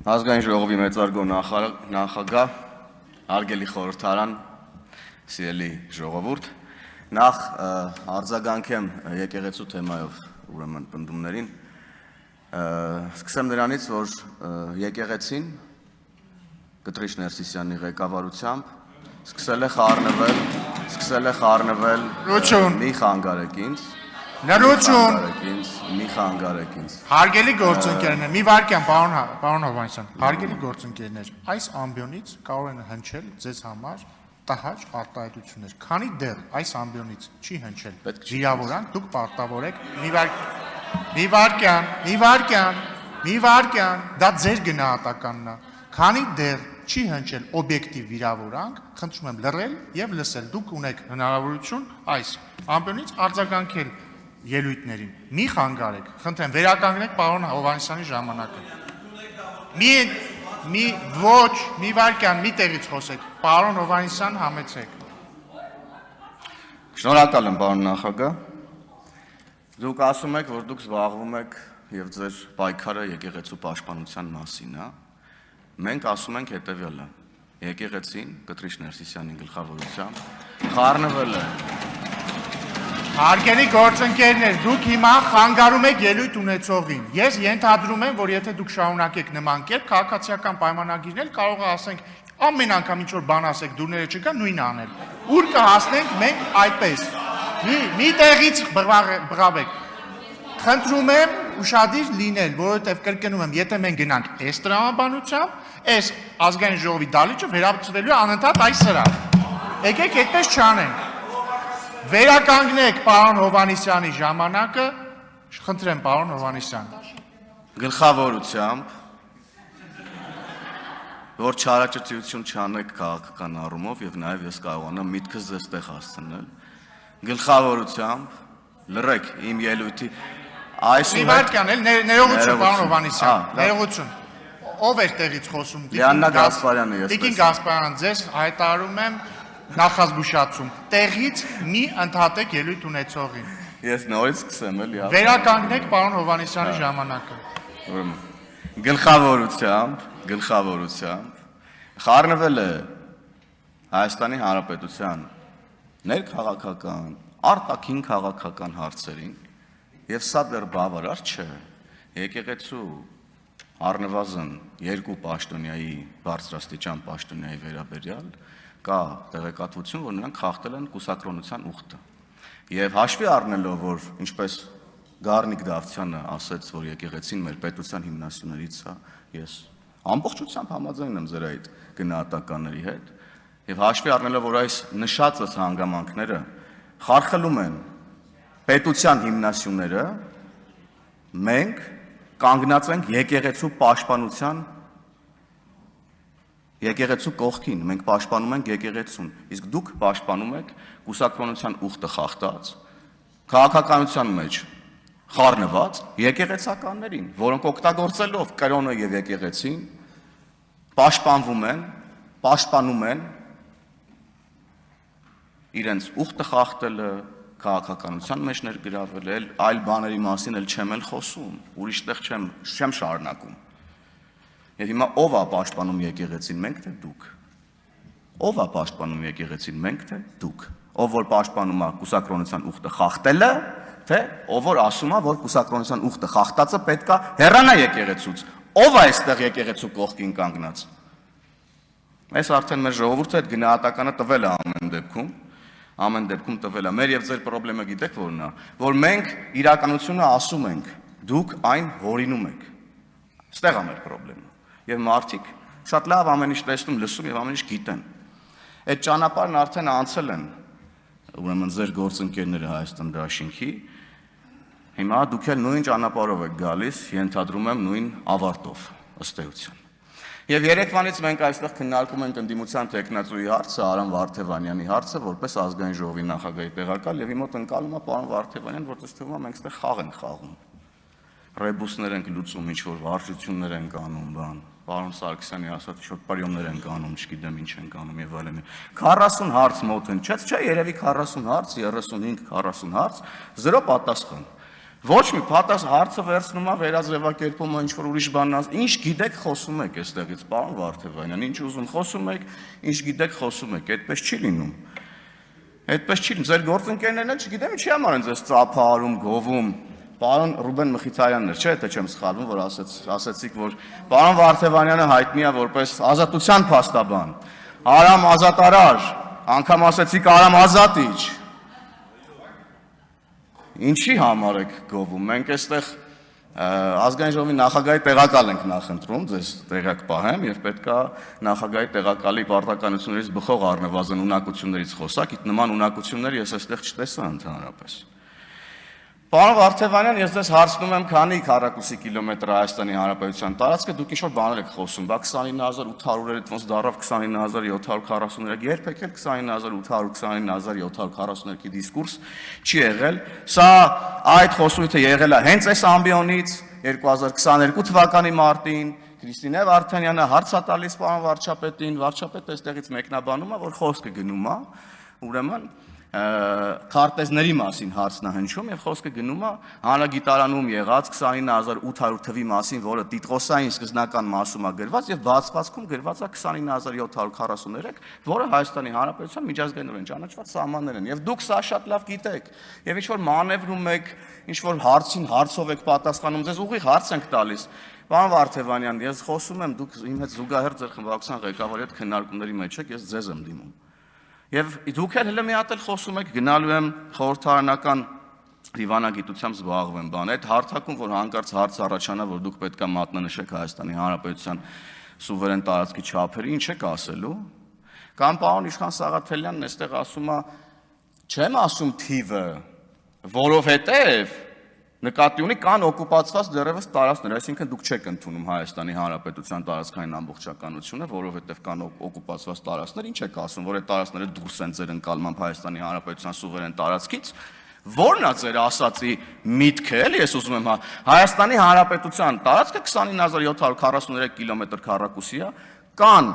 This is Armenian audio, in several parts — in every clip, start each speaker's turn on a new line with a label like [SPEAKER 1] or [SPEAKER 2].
[SPEAKER 1] Ազգային ժողովի մեծարգո նախագահ, հարգելի խորհրդարան, սիրելի ժողովուրդ, նախ արձագանքեմ եկեղեցու թեմայով ուրեմն պնդումներին, սկսեմ նրանից, որ եկեղեցին Կտրիչ Ներսիսյանի ղեկավարությամբ սկսել է խառնվել մի խանգարեք ինձ, մի խանգարեք ինձ։
[SPEAKER 2] Հարգելի գործընկերներ, մի վարքյան, պարոն Հովհաննիսյան, հարգելի գործընկերներ, այս ամբիոնից կարող են հնչել ձեզ համար տհաճ արտահայտություններ, քանի դեռ այս ամբիոնից չի հնչել վիրավորանք, դուք պարտավոր եք մի վարքյան, դա ձեր գնահատականն է, քանի դեռ չի հնչել օբյեկտիվ վիրավորանք, խնդրում եմ լռել եւ լսել, դուք ունեք հնարավորություն այս ամբիոնից արձագանքել ելույթներին, մի խանգարեք, խնդրեմ, վերականգնեք պարոն Հովհաննիսյանի ժամանակը։ Մի վարքյան, մի տեղից խոսեք, պարոն Հովհաննիսյան, համեցեք։
[SPEAKER 1] Շնորհակալ եմ, պարոն նախագահ։ Դուք ասում եք, որ դուք զբաղվում եք եւ ձեր պայքարը եկեղեցու պաշտպանության մասին է։ Մենք ասում ենք հետեւյալը. եկեղեցին Կտրիչ Ներսիսյանի գլխավորությամբ խառնվել է։
[SPEAKER 2] Հարգելի գործընկերներ, դուք հիմա խանգարում եք ելույթ ունեցողին։ Ես ենթադրում եմ, որ եթե դուք շարունակեք նման կերպ, քաղաքացիական պայմանագիրներ կարող է ասենք ամեն անգամ ինչ որ բան ասեք, դուրները չկա, նույնը անել։ Ուր կհասնենք մենք այդպես։ Մի տեղից բղավեք։ Խնդրում եմ ուշադիր լինել, որովհետև կրկնում եմ, եթե մենք գնանք այս տրամաբանությամբ, այս ազգային ժողովի դալիճը վերաբացվելու է անընդհատ այս սրահ։ Եկեք այդպես չանենք։ Վերականգնեք պարոն Հովհաննիսյանի ժամանակը, խնդրեմ պարոն Հովհաննիսյան։
[SPEAKER 1] Գլխավորությամբ, որ չարաճճիություն չանեք քաղաքական առումով եւ նաեւ ես կարողանամ միտքս ձեզ տեղ հասցնել, գլխավորությամբ լռեք իմ ելույթի
[SPEAKER 2] Մի վարքյան էլ ներողություն պարոն Հովհաննիսյան, ներողություն։ Ով էր տեղից խոսում։
[SPEAKER 1] Լիաննա Գասպարյանը ես։
[SPEAKER 2] Տիկին Գասպարյան, ձեզ հայտարարում եմ նախազգուշացում։ Տեղից մի ընդհատեք ելույթ ունեցողին։
[SPEAKER 1] Ես նորից սկսեմ էլի։
[SPEAKER 2] Վերականգնեք պարոն Հովհաննիսյանի ժամանակը։
[SPEAKER 1] Ուրեմն գլխավորությամբ խառնվել է Հայաստանի Հանրապետության ներքաղաքական, արտաքին քաղաքական հարցերին եւ սա դեռ բավարար չէ։ Եկեղեցու առնվազն երկու պաշտոնյայի բարձրաստիճան պաշտոնյայի վերաբերյալ կա տեղեկատվություն, որ նրանք խախտել են կուսակրոնության ուխտը։ Եվ հաշվի առնելով, որ ինչպես Գառնիկ Դավթյանը ասաց, որ եկեղեցին մեր պետության հիմնասյուներից է, ես ամբողջությամբ համաձայն եմ ձեր այդ գնահատականների հետ, եւ հաշվի առնելով, որ այս նշածս հանգամանքները խարխլում են պետության հիմնասյուները, մենք կանգնած ենք եկեղեցու պաշտպանության եկեղեցու կողքին, մենք պաշտպանում ենք եկեղեցուն, իսկ դուք պաշտպանում եք կուսակրոնության ուխտը խախտած, քաղաքականության մեջ խառնված եկեղեցականներին, որոնք օգտագործելով կրոնը եւ եկեղեցին պաշտպանում են իրենց ուխտը խախտելը, քաղաքականության մեջ ներգրավել, այլ բաների մասին էլ չեմ խոսում, ուրիշ տեղ չեմ շարունակում։ Եվ հիմա ով է պաշտպանում եկեղեցին, մենք թե դուք։ Ով է պաշտպանում եկեղեցին, մենք թե դուք։ Ով որ պաշտպանում է կուսակրոնության ուխտը խախտելը, թե ով որ ասում է, որ կուսակրոնության ուխտը խախտածը պետք է հեռանա եկեղեցուց։ Ով է այստեղ եկեղեցու կողքին կանգնած։ Այս արդեն մեր ժողովուրդը այդ գնահատականը տվել է ամեն դեպքում տվել է։ Մեր եւ ձեր խնդրեմը գիտեք որն է, որ մենք իրականությունը ասում ենք, դուք այն հորինում եք։ Այստեղ է մեր խնդրեմը։ Եվ մարդիկ շատ լավ ամեն ինչ տեսնում, լսում եւ ամեն ինչ գիտեն։ Այդ ճանապարհն արդեն անցել են ուրեմն ձեր գործընկերները Հայաստան դաշինքի։ Հիմա դուք էլ նույն ճանապարհով եք գալիս, ենթադրում եմ նույն ավարտով, ըստ էության։ Եվ երեկվանից մենք այստեղ քննարկում ենք ընդդիմության տեխնացուի հարցը, Արամ Վարդևանյանի հարցը, որպես ազգային ժողովի նախագահի տեղակալ, եւ իմոտ ընկալում է պարոն Վարդևանյան, որ ըստ թվում է մենք այստեղ խաղ ենք խաղում։ Ռեբուսներ ենք լուծում, ինչ որ վարժություններ ենք անում, բան։ Պարոն Սարգսյանի ասած ինչ որ պարյոմներ ենք անում, չգիտեմ ինչ ենք անում եւ այլն։ 40 հարց մոտ հնչեց, չէ, երևի 40 հարց, 35-40 հարց, 0 պատասխան։ Ոչ մի հարցը վերցնում է վերաձևակերպում է ինչ-որ ուրիշ բան, ինչ գիտեք խոսում եք այստեղից, պարոն Վարդևանյան, ինչ ուզում խոսում եք, ինչ գիտեք խոսում եք, այդպես չի լինում։ Այդպես չի լինում, ձեր գործընկերներն էլ չգիտեմ ինչի համար են ձեզ ծափահարում, գովում։ Պարոն Ռուբեն Մխիթարյանն էր, չէ՞, թե չեմ սխալվում, որ ասեցիք, որ պարոն Վարդևանյանը հայտնի է որպես ազատության փաստաբան, Արամ ազատարար, անգամ ասեցիք Արամ ազատիչ։ Ինչի համար եք գովում։ Մենք այստեղ ազգային ժողովի նախագահի տեղակալ ենք նախընտրում, ձեզ տեղակ պահեմ եւ պետքա նախագահի տեղակալի պարտականություններից բխող առնվազն ունակություններից խոսակ, իդ նման ունակություններ ես այստեղ չտեսա ընդհանրապես։ Պարոն Վարդևանյան, ես ձեզ հարցնում եմ, քանի քառակուսի կիլոմետր Հայաստանի Հանրապետության տարածքը դուք ինչ-որ բաներ եք խոսում, բա 29800-ից ոնց դառավ 29743, երբեք էլ 29800-29743-ի դիսկուրս չի եղել։ Սա այդ խոսույթը եղել է հենց այս ամբիոնից 2022 թվականի մարտին, Քրիստինե Վարդանյանը հարց է տալիս պարոն վարչապետին, վարչապետը այստեղից մեկնաբանում է, որ խոսքը գնում է, ուրեմն քարտեզների մասին հարցն է հնչում եւ խոսքը գնում է հանրագիտարանում եղած 29800 թվի մասին, որը տիտղոսային սկզբնական մասում է գրված եւ բացվածքում գրված է 29743, որը Հայաստանի Հանրապետության միջազգայինորեն ճանաչված սահմաններ են։ Եվ դուք սա շատ լավ գիտեք եւ ինչ որ մանևրում եք, ինչ որ հարցին հարցով եք պատասխանում, ձեզ ուղիղ հարց ենք տալիս։ Պարոն Վարդևանյան, ես խոսում եմ, դուք իմ հետ զուգահեռ ձեր խմբակցության ղեկավարի հետ քննարկումների մեջ եք, ես ձեզ եմ դիմում։ Եվ դուք էլ հենց մի հատ էլ խոսում եք, գնալու եմ խորհրդարանական դիվանագիտությամբ զբաղվեմ բան։ Այդ հարթակում, որ հանկարծ հարց առաջանա, որ դուք պետք է մատնանշեք Հայաստանի Հանրապետության սուվերեն տարածքի չափերը, ինչ եք ասելու։ Կամ պարոն Իշխան Սաղաթելյանն այստեղ ասում է, չեմ ասում թիվը, որովհետև նկատի ունի կան օկուպացված դեռևս տարածքներ, այսինքն դուք չեք ընդունում Հայաստանի Հանրապետության տարածքային ամբողջականությունը, որովհետև կան օկուպացված տարածքներ, ինչ եք ասում, որ այդ տարածքները դուրս են ձեր ընկալմամբ Հայաստանի Հանրապետության սուվերեն տարածքից, որն է ձեր ասացի միտքը, էլի ես ուզում եմ, Հայաստանի Հանրապետության տարածքը 29743 կիլոմետր քառակուսի է, կան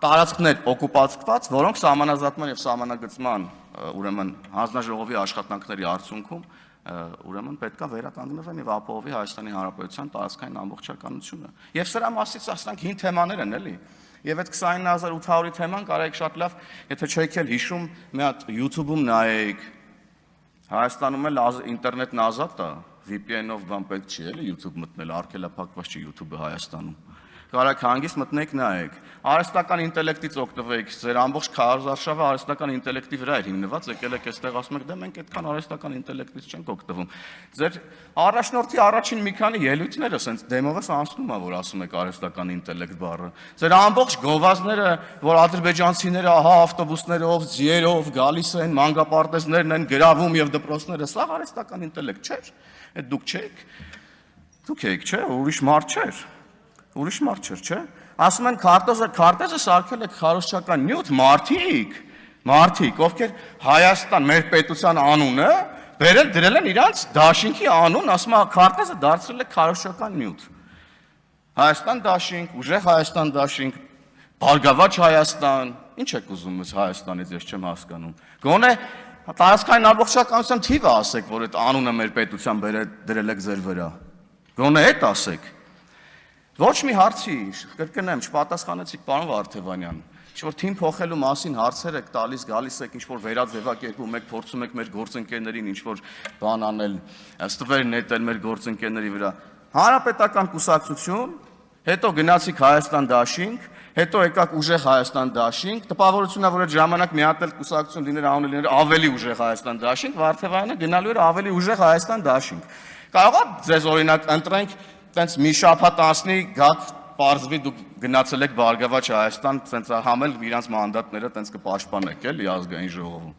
[SPEAKER 1] տարածքներ օկուպացված, որոնք սահմանազատման եւ սահմանագծման, ուրեմն հանձնաժողովի աշխատանքների արդյունքում ուրեմն պետքա վերականգնվեն եւ ապահովի Հայաստանի Հանրապետության տարածքային ամբողջականությունը։ Եվ սրա մասից ասենք հին թեմաներ են, էլի։ Եվ այդ 29800-ի թեման կարեք շատ լավ, եթե չեք էլ հիշում, մի հատ YouTube-ում նայեք։ Հայաստանում էլ ինտերնետն ազատ է, VPN-ով բան պետք չի, էլի YouTube մտնել, արգելափակված չի YouTube-ը Հայաստանում։ Կարեք հանգիստ մտնեք նայեք։ Արհեստական ինտելեկտից օգտվեք, ձեր ամբողջ քարոզարշավը արհեստական ինտելեկտի վրա է հիմնված, եկել եք այստեղ ասում եք, դե մենք այդքան արհեստական ինտելեկտից չենք օգտվում։ Ձեր առաջնորդի առաջին մի քանի ելույթները ասենց դեմովս անցնում է, որ ասում եք արհեստական ինտելեկտ բառը։ Ձեր ամբողջ գովազդները, որ ադրբեջանցիները ահա ավտոբուսներով, ձիերով գալիս են, մանկապարտեզներն են գրավում եւ դպրոցները, սա արհեստական ինտելեկտ չէ։ Այդ դուք չեք։ Դուք եք, չէ, ուրիշ մարդ չէ։ Ուրիշ մարդ չէ, չէ։ Ասում են քարտեզը սարքել եք քարոզչական նյութ, մարդիկ, ովքեր Հայաստան մեր պետության անունը դրել են իրանց դաշինքի անուն, ասում է քարտեզը դարձրել է քարոզչական նյութ։ Հայաստան դաշինք, ուժեղ Հայաստան դաշինք, Բարգավաճ Հայաստան, ինչ եք ուզում ես Հայաստանից, ես չեմ հասկանում։ Գոնե տարածքային ամբողջականության թիվը ասեք, որ այդ անունը մեր պետության դրել եք ձեր վրա։ Գոնե այդ ասեք։ Ոչ մի հարցի, կրկնեմ, չպատասխանեցիք պարոն Վարդևանյան, ինչ-որ թիմ փոխելու մասին հարցեր եք տալիս, գալիս եք ինչ-որ վերաձևակերպում եք, փորձում եք մեր գործընկերներին ինչ-որ բան անել, ստվեր նետել մեր գործընկերների վրա։ Հանրապետական կուսակցություն, հետո գնացիք Հայաստան դաշինք, հետո եկաք ուժեղ Հայաստան դաշինք, տպավորությունն է, որ այդ ժամանակ մի հատ էլ կուսակցություն լիներ անունը լիներ ավելի ուժեղ Հայաստան դաշինք, Վարդևանյանը գնալու էր ավելի ուժեղ Հայաստան դաշինք։ Կարող է ձեզ օրինակ ընտրենք տենց մի շաբաթ անցնի, գաք պարզվի դուք գնացել եք Բարգավաճ Հայաստան, տենց համել իրանց մանդատները տենց կպաշտպանեք էլի ազգային ժողովում։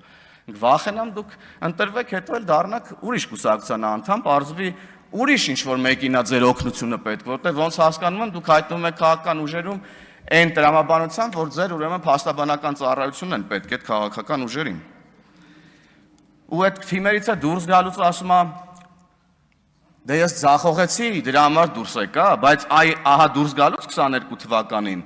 [SPEAKER 1] Վախենամ դուք ընտրվեք, հետո էլ դառնաք ուրիշ կուսակցության անդամ, պարզվի ուրիշ ինչ-որ մեկինա ձեր օգնությունը պետք, որտեղ ոնց հասկանում եմ դուք հայտնվում եք քաղաքական ուժերում այն տրամաբանությամբ, որ ձեր ուրեմն փաստաբանական ծառայությունն են պետք այդ քաղաքական ուժերին։ Ու այդ թիմերից է դուրս գալուց ասում է դե ես ձախողեցի, դրա համար դուրս եկա, բայց ահա դուրս գալուց 22 թվականին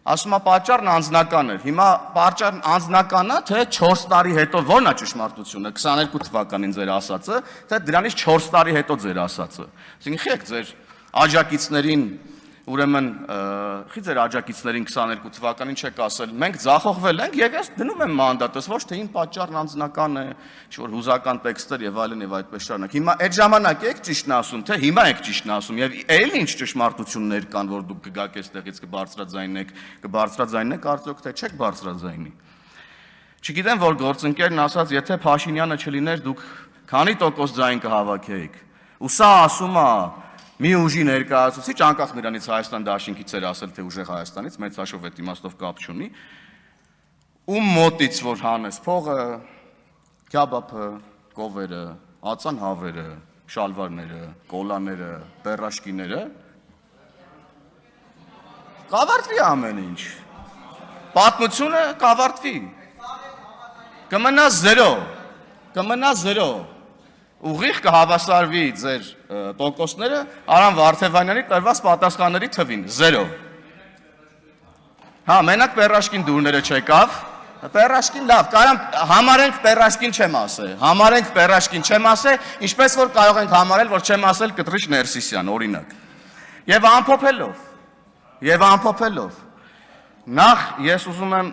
[SPEAKER 1] Ասում է պատճառն անձնական էր։ Հիմա պատճառն անձնականա, թե 4 տարի հետո ո՞րն է ճշմարտությունը, 22 թվականին ձեր ասածը, թե դրանից 4 տարի հետո ձեր ասածը։ Այսինքն խեք ձեր աջակիցներին, ուրեմն խի ձեր աջակիցներին 22 թվականին չեք ասել, մենք ձախողվել ենք եւ ես դնում եմ մանդատս, ոչ թե իմ պատճառն անձնական է, ինչ-որ հուզական տեքստեր եւ այլն եւ այդպես շարունակ։ Հիմա այդ ժամանակ եք ճիշտն ասում, թե հիմա եք ճիշտն ասում եւ այլ ինչ ճշմարտություններ կան, որ դուք կգաք այստեղից կբարձրաձայնեք, արդյոք թե չեք բարձրաձայնի։ Չգիտեմ, որ գործընկերն ասաց, եթե Փաշինյանը չլիներ, դուք քանի տոկոս ձայն կհավաքեիք։ Ու սա ասում է մի ուժի ներկայացուցիչ, անկախ նրանից Հայաստան դաշինքից էր ասել, թե ուժեղ Հայաստանից, մեծ հաշվով այդ իմաստով կապ չունի, ում մոտից որ հանես փողը, քյաբաբը, կովերը, ածան հավերը, շալվարները, կոլաները, բեռաշկիները, կավարտվի ամեն ինչ։ Պատմությունը կավարտվի։ Կմնա 0։ Ուղիղ կհավասարվի ձեր տոկոսները Արամ Վարդևանյանի տրված պատասխանների թվին 0։ Հա, մենակ Պերաշկին դուրները չեկավ։ Պերաշկին լավ, կարամ համարենք Պերաշկին չեմ ասել, ինչպես որ կարող ենք համարել, որ չեմ ասել Կտրիչ Ներսիսյան, օրինակ։ Եվ ամփոփելով, նախ ես ուզում եմ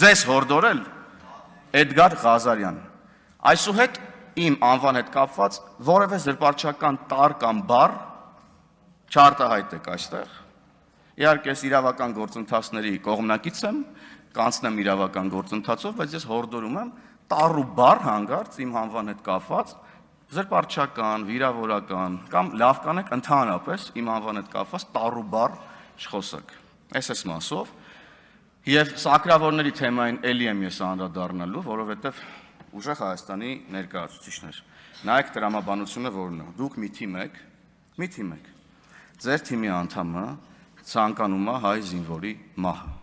[SPEAKER 1] ձեզ հորդորել Էդգար Ղազարյան։ Այսուհետ իմ անվան հետ կապված որևէ զրպարտչական տար կամ բառ չարտահայտեք այստեղ։ Իհարկե ես իրավական գործընթացների կողմնակից եմ, կանցնեմ իրավական գործընթացով, բայց ես հորդորում եմ տառ ու բառ հանգարց իմ անվան հետ կապված զրպարտչական, վիրավորական կամ լավ կանեք ընդհանրապես իմ անվան հետ կապված տառ ու բառ չխոսեք։ Այս մասով եւ սակրավորների թեմային էլի եմ ես անդրադառնալու, որովհետեւ ուժեղ Հայաստանի ներկայացուցիչներ։ Նայեք տրամաբանությունը որն է։ Դուք մի թիմ եք։ Ձեր թիմի անդամը ցանկանում է հայ զինվորի մահը։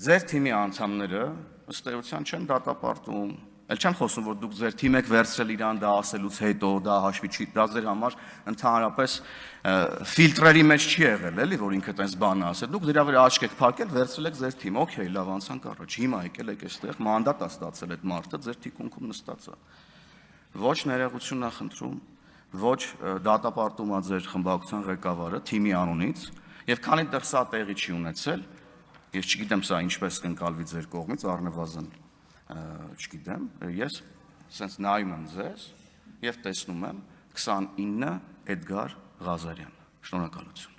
[SPEAKER 1] Ձեր թիմի անդամները ըստ էության չեն դատապարտում, ել չեմ խոսում, որ դուք ձեր թիմ եք վերցրել իրան դա ասելուց հետո, դա հաշվի չի, դա ձեր համար ընդհանրապես ֆիլտրերի մեջ չի եղել, էլի, որ ինքը տես բան ասել։ Դուք դրա վրա աչք եք փակել, վերցրել եք ձեր թիմ, օքեյ, լավ, անցանք առաջ։ Հիմա եկել եք այստեղ, մանդատ է ստացել այդ մարդը, ձեր թիկունքում նստած է։ Ոչ ներողություն ա խնդրում, ոչ դատապարտում ա ձեր խմբակցության ղեկավարը թիմի անունից, եւ քանի դեռ սա տեղի չի ունեցել, ես չգիտեմ սա ինչպես կընկալվի ձեր կողմից, առնվազն չգիտեմ, ես սենց նայում եմ ձեզ եւ տեսնում եմ 29 Էդգար Ղազարյան։ Շնորհակալություն։